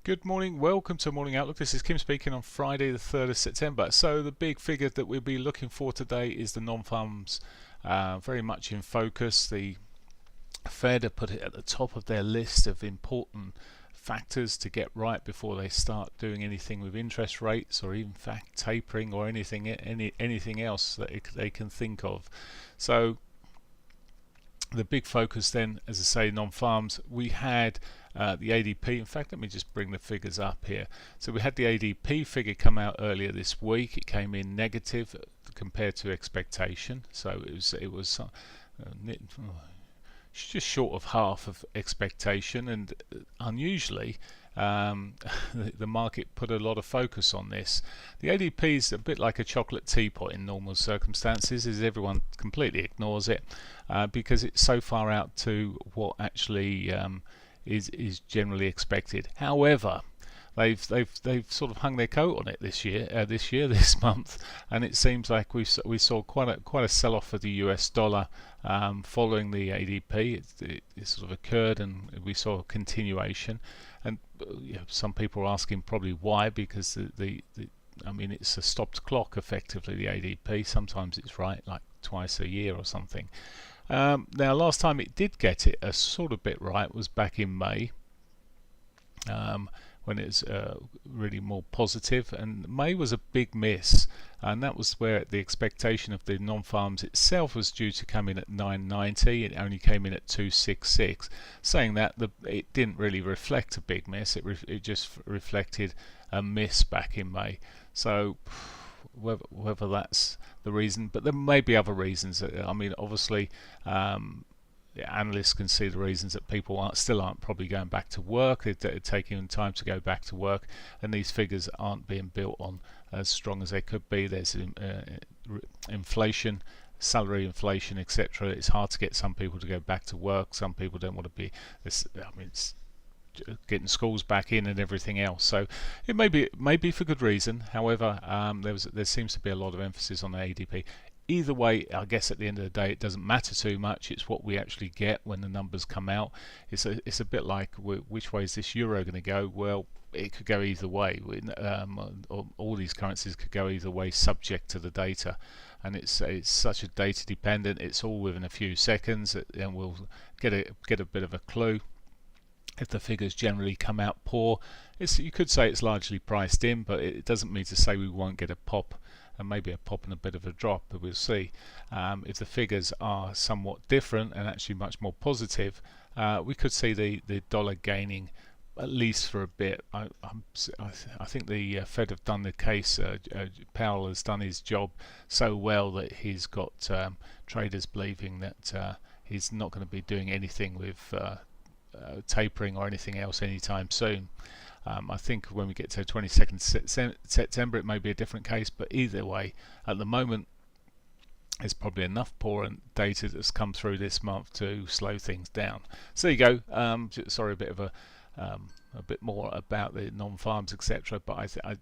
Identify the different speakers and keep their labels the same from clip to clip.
Speaker 1: Good morning, welcome to Morning Outlook. This is Kim speaking on Friday the 3rd of September. So the big figure that we'll be looking for today is the non-farms, very much in focus. The Fed have put it at the top of their list of important factors to get right before they start doing anything with interest rates, or even fact tapering, or anything else that they can think of. So the big focus then, as I say, non-farms, we had the ADP. In fact, let me just bring the figures up here. So we had the ADP figure come out earlier this week. It came in negative compared to expectation. So it was just short of half of expectation, and unusually the market put a lot of focus on this. The ADP is a bit like a chocolate teapot in normal circumstances, as everyone completely ignores it because it's so far out to what actually is generally expected. However, they've sort of hung their coat on it this month, and it seems like we saw quite a sell-off of the US dollar following the ADP. It sort of occurred, and we saw a continuation. And some people are asking probably why, because I mean, it's a stopped clock effectively, the ADP. Sometimes it's right, like twice a year or something. Now, last time it did get it a sort of bit right was back in May. When it's really more positive, and May was a big miss, and that was where the expectation of the non-farms itself was due to come in at 990. It only came in at 266. Saying that, it didn't really reflect a big miss. It just reflected a miss back in May. So whether that's the reason, but there may be other reasons. I mean, obviously the analysts can see the reasons that people still aren't probably going back to work. They're taking time to go back to work, and these figures aren't being built on as strong as they could be. There's inflation, salary inflation, etc. It's hard to get some people to go back to work. Some people don't want to be. I mean, it's getting schools back in and everything else. So it may be for good reason. However, there seems to be a lot of emphasis on the ADP. Either way, I guess at the end of the day, it doesn't matter too much. It's what we actually get when the numbers come out. It's a bit like, which way is this euro going to go? Well, it could go either way. All these currencies could go either way, subject to the data. And it's such a data dependent. It's all within a few seconds, and we'll get a bit of a clue. If the figures generally come out poor, you could say it's largely priced in, but it doesn't mean to say we won't get a pop, and maybe a pop and a bit of a drop, but we'll see. If the figures are somewhat different and actually much more positive, we could see the dollar gaining at least for a bit. I think the Fed have done the case. Powell has done his job so well that he's got traders believing that he's not going to be doing anything with tapering or anything else anytime soon. I think when we get to 22nd September it may be a different case, but either way, at the moment there's probably enough poor data that's come through this month to slow things down. So there you go. Sorry, a bit more about the non-farms, etc. But as I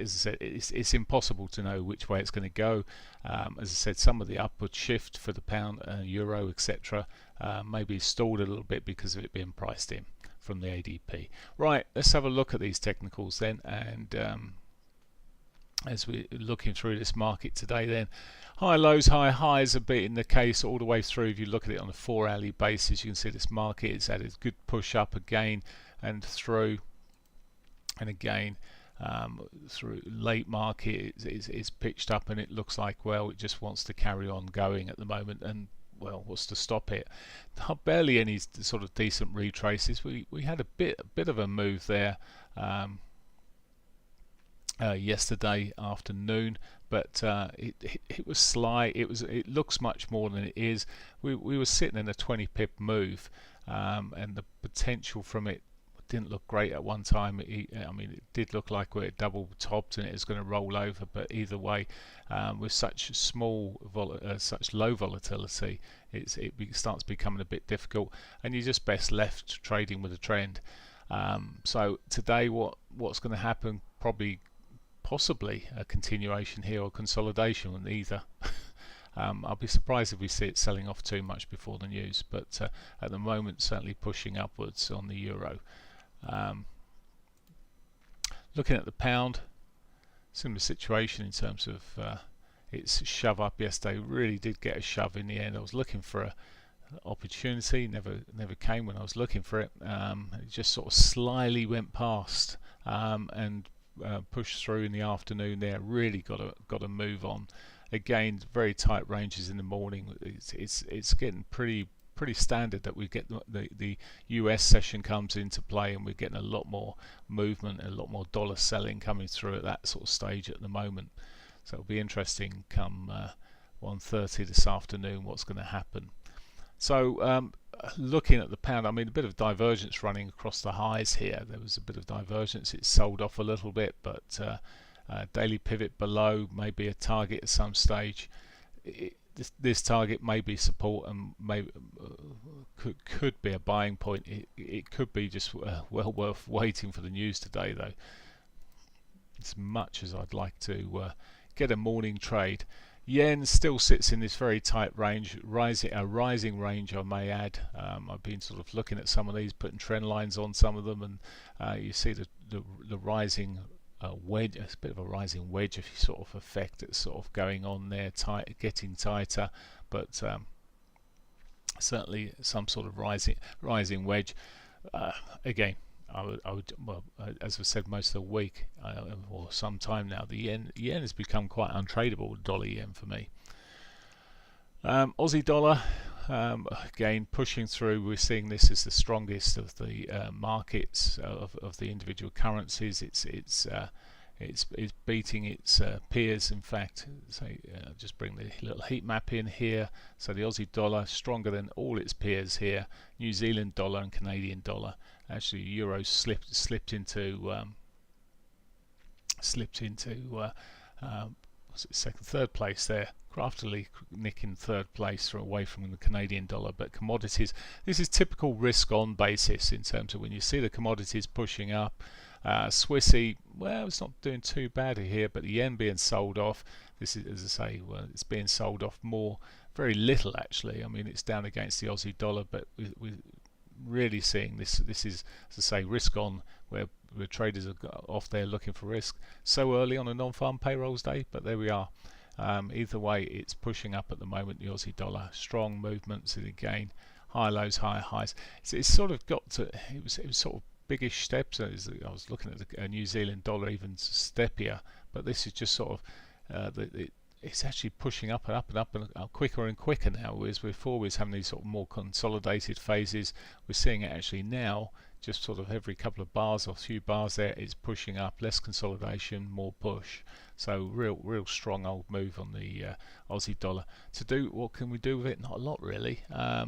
Speaker 1: said, it's impossible to know which way it's going to go. As I said, some of the upward shift for the pound, euro, etc. Maybe stalled a little bit because of it being priced in from the ADP. Right, let's have a look at these technicals then, and as we're looking through this market today, then high lows, high highs have been the case all the way through. If you look at it on a 4-hourly basis, you can see this market has had a good push up again and through, and again through late market it's pitched up, and it looks like, well, it just wants to carry on going at the moment, and well, what's to stop it? Barely any sort of decent retraces. We had a bit of a move there yesterday afternoon, but it was slight. It looks much more than it is. We were sitting in a 20 pip move, and the potential from it didn't look great at one time. I mean, it did look like we're double topped and it was going to roll over, but either way, with such such low volatility, it starts becoming a bit difficult, and you're just best left trading with a trend. So today, what's going to happen? Possibly a continuation here or consolidation, and either. I'll be surprised if we see it selling off too much before the news, but at the moment certainly pushing upwards on the euro. Looking at the pound, similar situation in terms of its shove up yesterday. Really did get a shove in the end. I was looking for a opportunity, never came when I was looking for it. It just sort of slyly went past and pushed through in the afternoon there. Really got to move on. Again, very tight ranges in the morning. It's getting pretty standard that we get the US session comes into play, and we're getting a lot more movement, a lot more dollar selling coming through at that sort of stage at the moment. So it'll be interesting come 1:30 this afternoon what's going to happen. So looking at the pound, I mean, a bit of divergence running across the highs here. There was a bit of divergence. It sold off a little bit, but daily pivot below may be a target at some stage. This target may be support and could be a buying point. It could be just well worth waiting for the news today, though. As much as I'd like to get a morning trade, yen still sits in this very tight range, a rising range, I may add. I've been sort of looking at some of these, putting trend lines on some of them, and you see the rising wedge. It's a bit of a rising wedge if you sort of effect that's sort of going on there, getting tighter, but certainly some sort of rising wedge. Again, I would well, as I said, most of the week or some time now, the yen has become quite untradeable, dollar yen for me. Aussie dollar, again pushing through. We're seeing this as the strongest of the markets of the individual currencies. It's beating its peers. In fact, so just bring the little heat map in here. So the Aussie dollar stronger than all its peers here. New Zealand dollar and Canadian dollar. Actually, euro slipped into third place there. Craftily nicking third place away from the Canadian dollar. But commodities, this is typical risk on basis in terms of when you see the commodities pushing up. Swissy, well, it's not doing too bad here, but the yen being sold off. This is, as I say, well, it's being sold off very little actually. I mean, it's down against the Aussie dollar, but we're really seeing this. This is, as I say, risk on, where traders are off there looking for risk so early on a non-farm payrolls day. But there we are. Either way, it's pushing up at the moment. The Aussie dollar, strong movements, and again, high lows, high highs. It's sort of got to. It was sort of biggish steps. I was looking at the New Zealand dollar, even steppier, but this is just sort of it's actually pushing up and up and up and quicker and quicker now. Whereas before we was having these sort of more consolidated phases, we're seeing it actually now just sort of every couple of bars or few bars there, it's pushing up, less consolidation, more push. So real strong old move on the Aussie dollar. What can we do with it? Not a lot really. I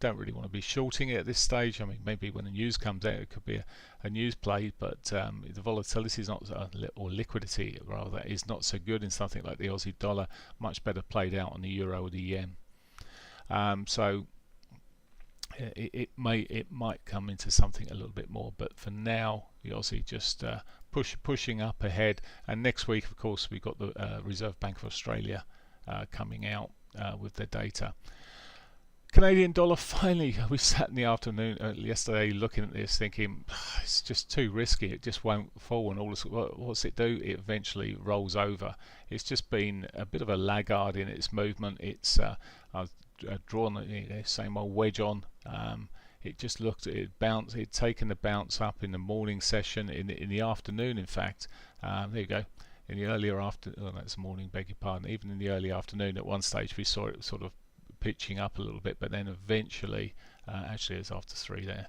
Speaker 1: don't really want to be shorting it at this stage. I mean, maybe when the news comes out, it could be a news play, but the volatility is not, or liquidity rather, is not so good in something like the Aussie dollar. Much better played out on the euro or the yen. So it might come into something a little bit more, but for now the Aussie just pushing up ahead. And next week, of course, we've got the Reserve Bank of Australia coming out with their data. Canadian dollar, finally, we sat in the afternoon yesterday looking at this thinking it's just too risky, it just won't fall, and all this, what's it do? It eventually rolls over. It's just been a bit of a laggard in its movement. It's I've drawn the same old wedge on. It just looked at it bounce. It'd taken the bounce up in the morning session, in the afternoon. In fact, there you go. In the earlier that's morning. Beg your pardon. Even in the early afternoon, at one stage we saw it sort of pitching up a little bit, but then eventually, actually, it's after 3 there.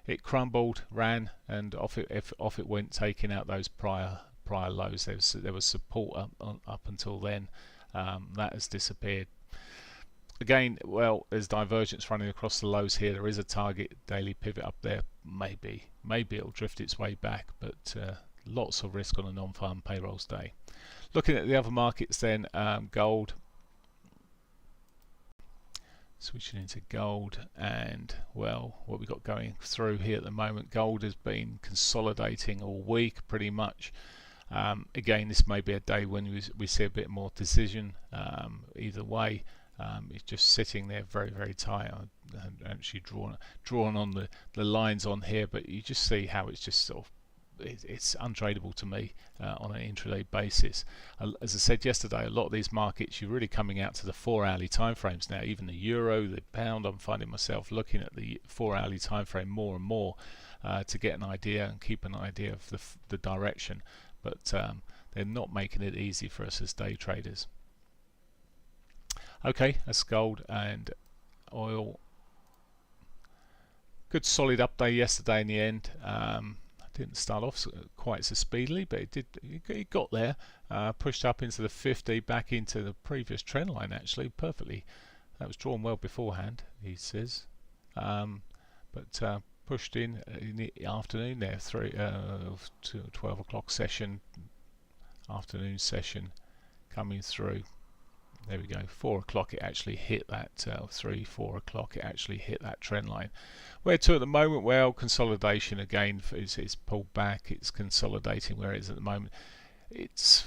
Speaker 1: It crumbled, ran, and off it went, taking out those prior lows. There was support up until then. That has disappeared. Again, well, there's divergence running across the lows here. There is a target daily pivot up there. Maybe it'll drift its way back, but lots of risk on a non-farm payrolls day. Looking at the other markets then, gold. Switching into gold, and well, what we've got going through here at the moment, gold has been consolidating all week pretty much. Again, this may be a day when we see a bit more decision. Either way, it's just sitting there very tight. I've actually drawn on the lines on here, but you just see how it's just sort of it's untradeable to me on an intraday basis. As I said yesterday, a lot of these markets, you're really coming out to the 4-hourly timeframes now. Even the euro, the pound, I'm finding myself looking at the 4-hourly time frame more and more to get an idea and keep an idea of the direction. But they're not making it easy for us as day traders. Okay, that's gold and oil. Good solid up day yesterday in the end. Didn't start off quite so speedily, but it got there. Pushed up into the 50, back into the previous trend line actually, perfectly. That was drawn well beforehand, he says. But pushed in the afternoon there, 12 o'clock session, afternoon session coming through. There we go, 4 o'clock it actually hit that, 4 o'clock it actually hit that trend line. Where to at the moment? Well, consolidation again, it's pulled back, it's consolidating where it is at the moment. It's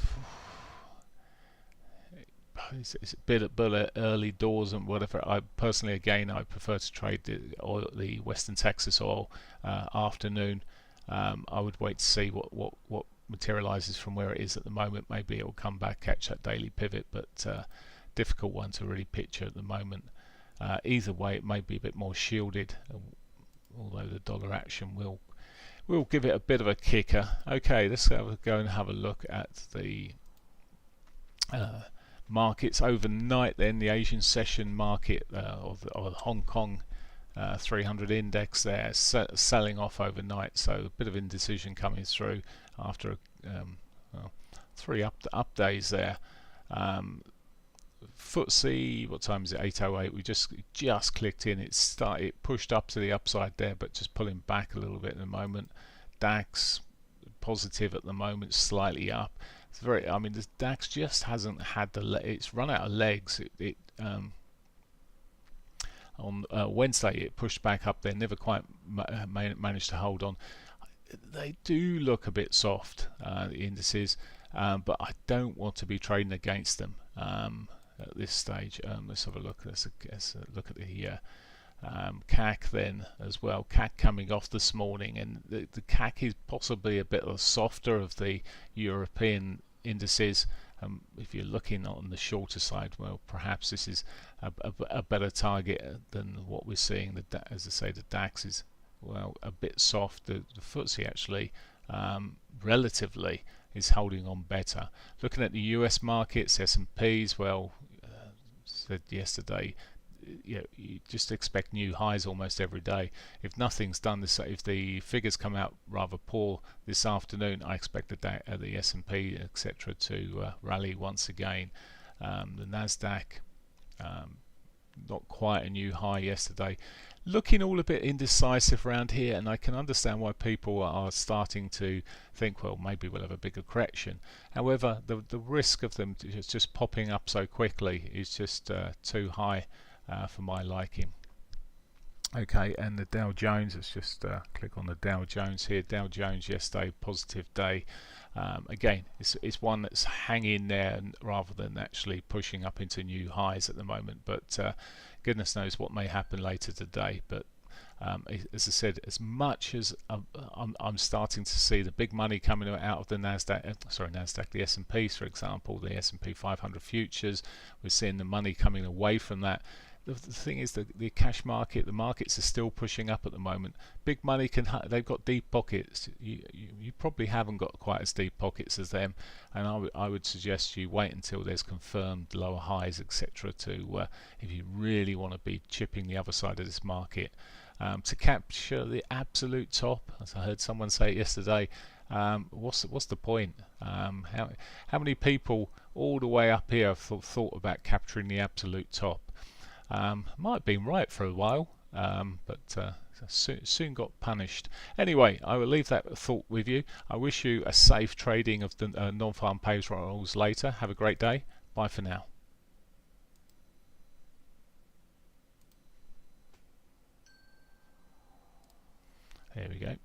Speaker 1: a bit early doors and whatever. I personally, again, I prefer to trade the Western Texas oil afternoon. I would wait to see what materializes from where it is at the moment. Maybe it will come back, catch that daily pivot, but difficult one to really picture at the moment. Either way, it may be a bit more shielded, although the dollar action will give it a bit of a kicker. Okay, let's go and have a look at the markets overnight. Then the Asian session market of the Hong Kong 300 index there selling off overnight, so a bit of indecision coming through after 3 up days there. FTSE, what time is it? 8:08. We just clicked in. It pushed up to the upside there, but just pulling back a little bit at the moment. DAX positive at the moment, slightly up. It's the DAX just hasn't had it's run out of legs. On Wednesday it pushed back up there, never quite managed to hold on. They do look a bit soft, the indices, but I don't want to be trading against them at this stage. Let's have a look. Let's look at the CAC then as well. CAC coming off this morning, and the CAC is possibly a bit softer of the European indices. If you're looking on the shorter side, well, perhaps this is a better target than what we're seeing. As I say, the DAX is, well, a bit soft. The FTSE actually relatively is holding on better. Looking at the US markets, S&Ps, well, said yesterday, you just expect new highs almost every day. If nothing's done, if the figures come out rather poor this afternoon, I expect the S&P, etc., to rally once again. The Nasdaq, not quite a new high yesterday. Looking all a bit indecisive around here, and I can understand why people are starting to think, well, maybe we'll have a bigger correction. However, the risk of them just popping up so quickly is just too high for my liking. Okay, and the Dow Jones, let's just click on the Dow Jones here. Dow Jones yesterday, positive day. Again, it's one that's hanging there rather than actually pushing up into new highs at the moment, but goodness knows what may happen later today. But as I said, as much as I'm starting to see the big money coming out of the Nasdaq, the S&Ps, for example, the S&P 500 futures, we're seeing the money coming away from that. The thing is that the cash market, the markets are still pushing up at the moment. Big money they've got deep pockets. You probably haven't got quite as deep pockets as them, and I would suggest you wait until there's confirmed lower highs, etc. to if you really want to be chipping the other side of this market. To capture the absolute top, as I heard someone say yesterday, what's the point? How many people all the way up here have thought about capturing the absolute top? Might have been right for a while, but soon got punished. Anyway, I will leave that thought with you. I wish you a safe trading of the non-farm payrolls later. Have a great day. Bye for now. There we go.